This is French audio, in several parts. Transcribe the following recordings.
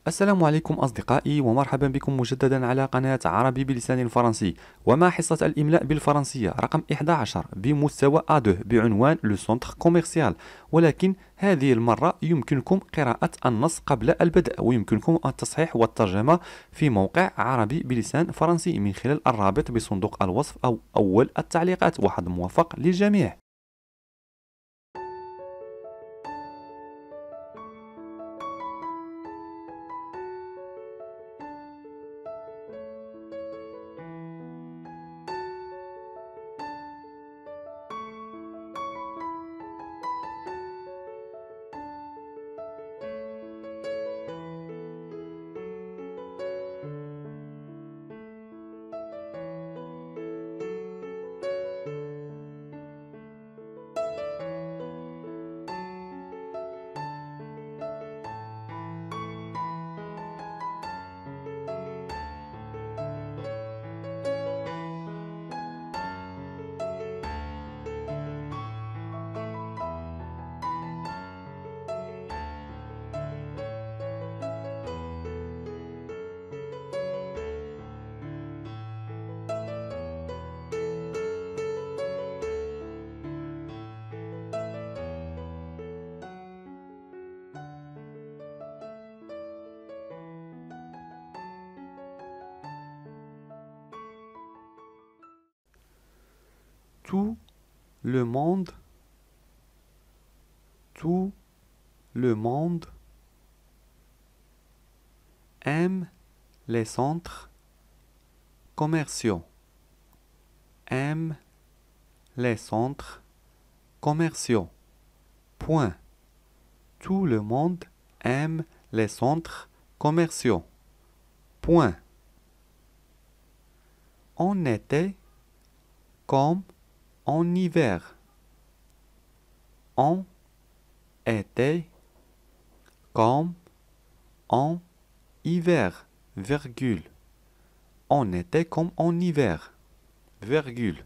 السلام عليكم أصدقائي ومرحبا بكم مجددا على قناة عربي بلسان فرنسي ومع حصة الإملاء بالفرنسية رقم 11 بمستوى A2 بعنوان لو سونتر كوميرسيال. ولكن هذه المرة يمكنكم قراءة النص قبل البدء ويمكنكم التصحيح والترجمة في موقع عربي بلسان فرنسي من خلال الرابط بصندوق الوصف أو أول التعليقات. وحظ موفق للجميع. Tout le monde, tout le monde aime les centres commerciaux, aime les centres commerciaux. Point. Tout le monde aime les centres commerciaux. Point. En été comme en hiver. En été comme en hiver, virgule. En été comme en hiver, virgule.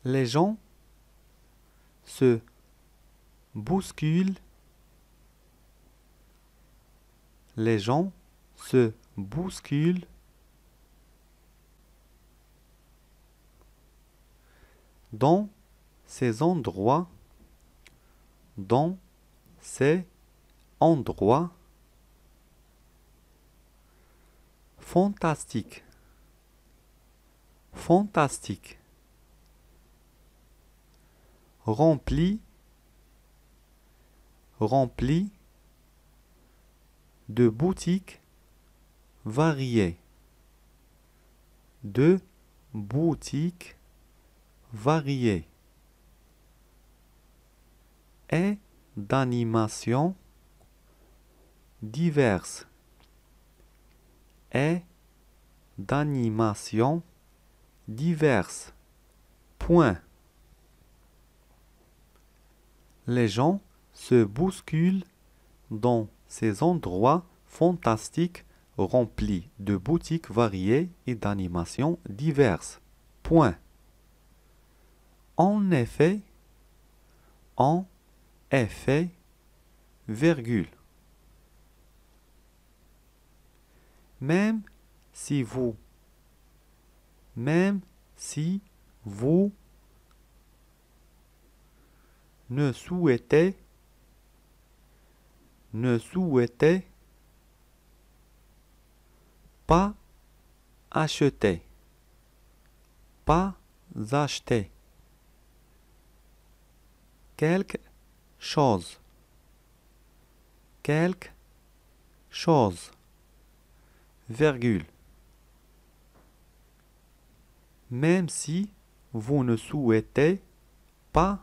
Les gens se bousculent. Les gens se bousculent dans ces endroits, dans ces endroits fantastiques, fantastiques, remplis, remplis de boutiques variées, de boutiques variées et d'animations diverses et d'animations diverses. Point. Les gens se bousculent dans ces endroits fantastiques remplis de boutiques variées et d'animations diverses. Point. En effet, virgule. Même si vous ne souhaitez pas acheter, pas acheter quelque chose, virgule. Même si vous ne souhaitez pas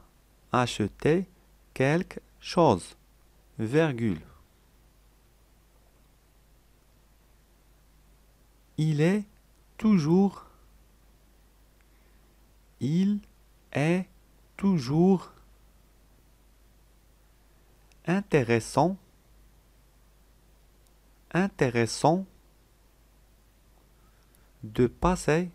acheter quelque chose, virgule. Il est toujours intéressant de passer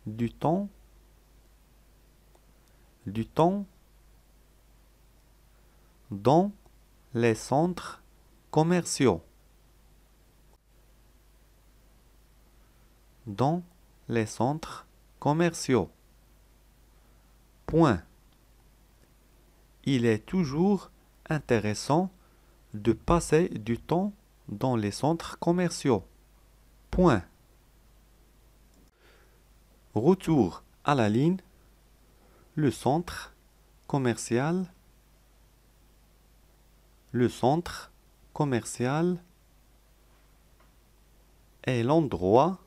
du temps du temps dans les centres commerciaux. Dans les centres commerciaux. Point. Il est toujours intéressant de passer du temps dans les centres commerciaux. Point. Retour à la ligne. Le centre commercial. Le centre commercial est l'endroit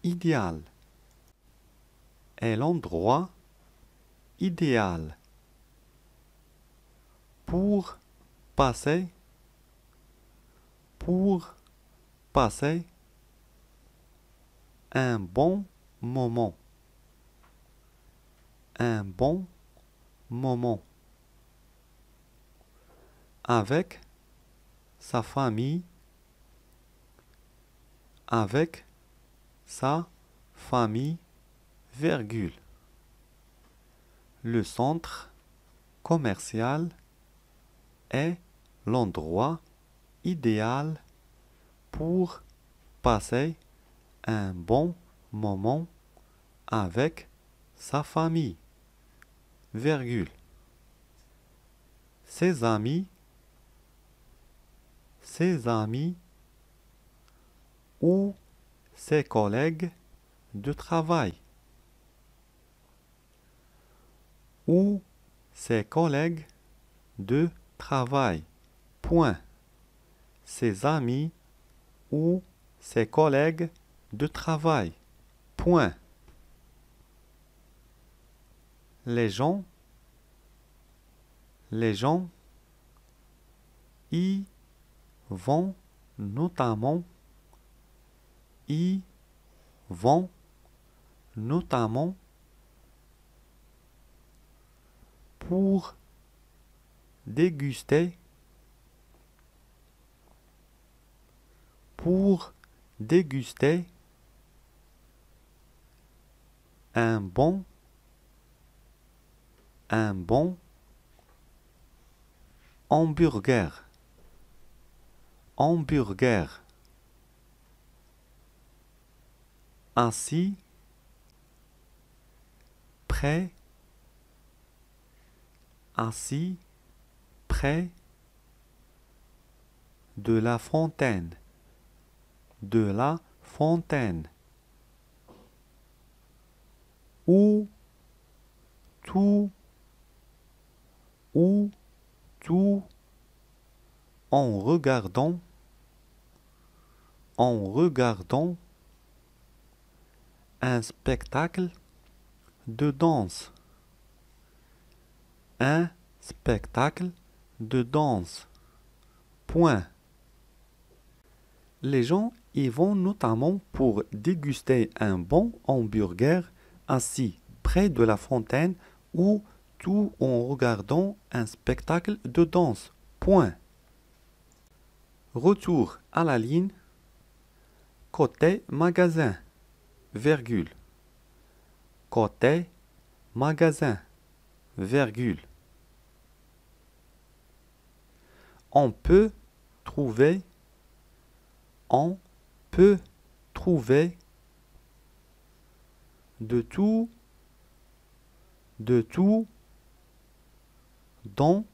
idéal. Est l'endroit idéal pour passer un bon moment. Un bon moment avec sa famille. Avec sa famille, virgule. Le centre commercial est l'endroit idéal pour passer un bon moment avec sa famille, virgule. Ses amis ou ses collègues de travail. Ou ses collègues de travail. Point. Ses amis ou ses collègues de travail. Point. Les gens y vont notamment pour déguster un bon hamburger. Assis près de la fontaine. Ou tout en regardant un spectacle de danse. Un spectacle de danse. Point. Les gens y vont notamment pour déguster un bon hamburger assis près de la fontaine ou tout en regardant un spectacle de danse. Point. Retour à la ligne. Côté magasin, virgule. Côté magasin, virgule. On peut trouver de tout dans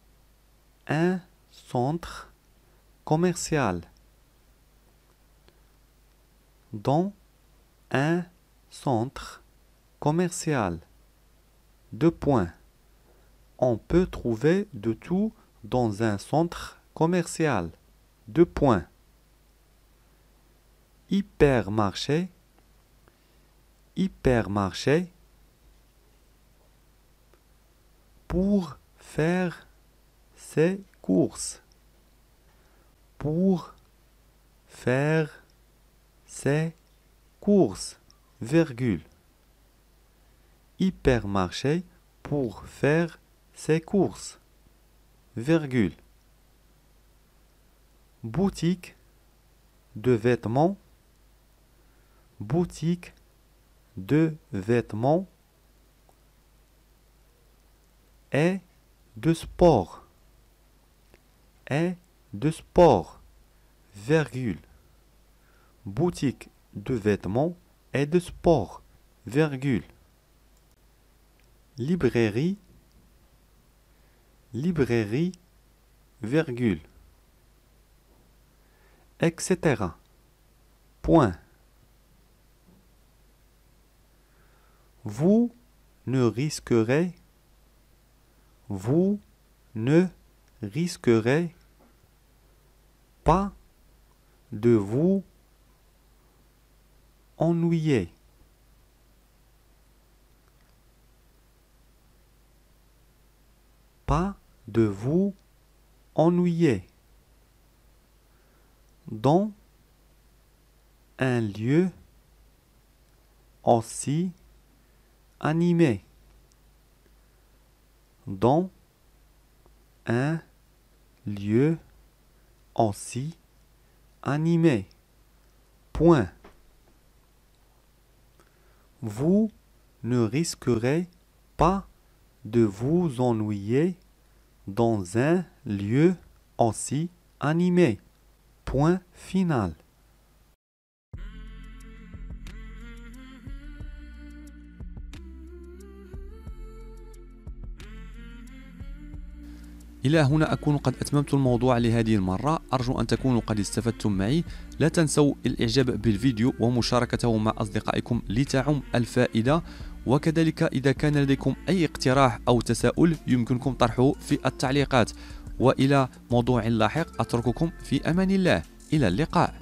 un centre commercial. Dans un centre commercial. Deux points. On peut trouver de tout dans un centre commercial. Deux points. Hypermarché. Pour faire ses courses. Pour faire ses courses, virgule. Hypermarché pour faire ses courses, virgule. Boutique de vêtements. Boutique de vêtements. et de sport, et de sport, virgule. Boutique de vêtements et de sport, virgule. Librairie, librairie, virgule. Etc. Point. Vous ne risquerez pas de vous ennuyer. Pas de vous ennuyer. Dans un lieu aussi animé. Dans un lieu aussi animé. Point. Vous ne risquerez pas de vous ennuyer dans un lieu aussi animé. Point final. إلى هنا أكون قد أتممت الموضوع لهذه المرة. أرجو أن تكونوا قد استفدتم معي. لا تنسوا الإعجاب بالفيديو ومشاركته مع أصدقائكم لتعم الفائدة، وكذلك إذا كان لديكم أي اقتراح أو تساؤل يمكنكم طرحه في التعليقات. وإلى موضوع لاحق أترككم في أمان الله. إلى اللقاء.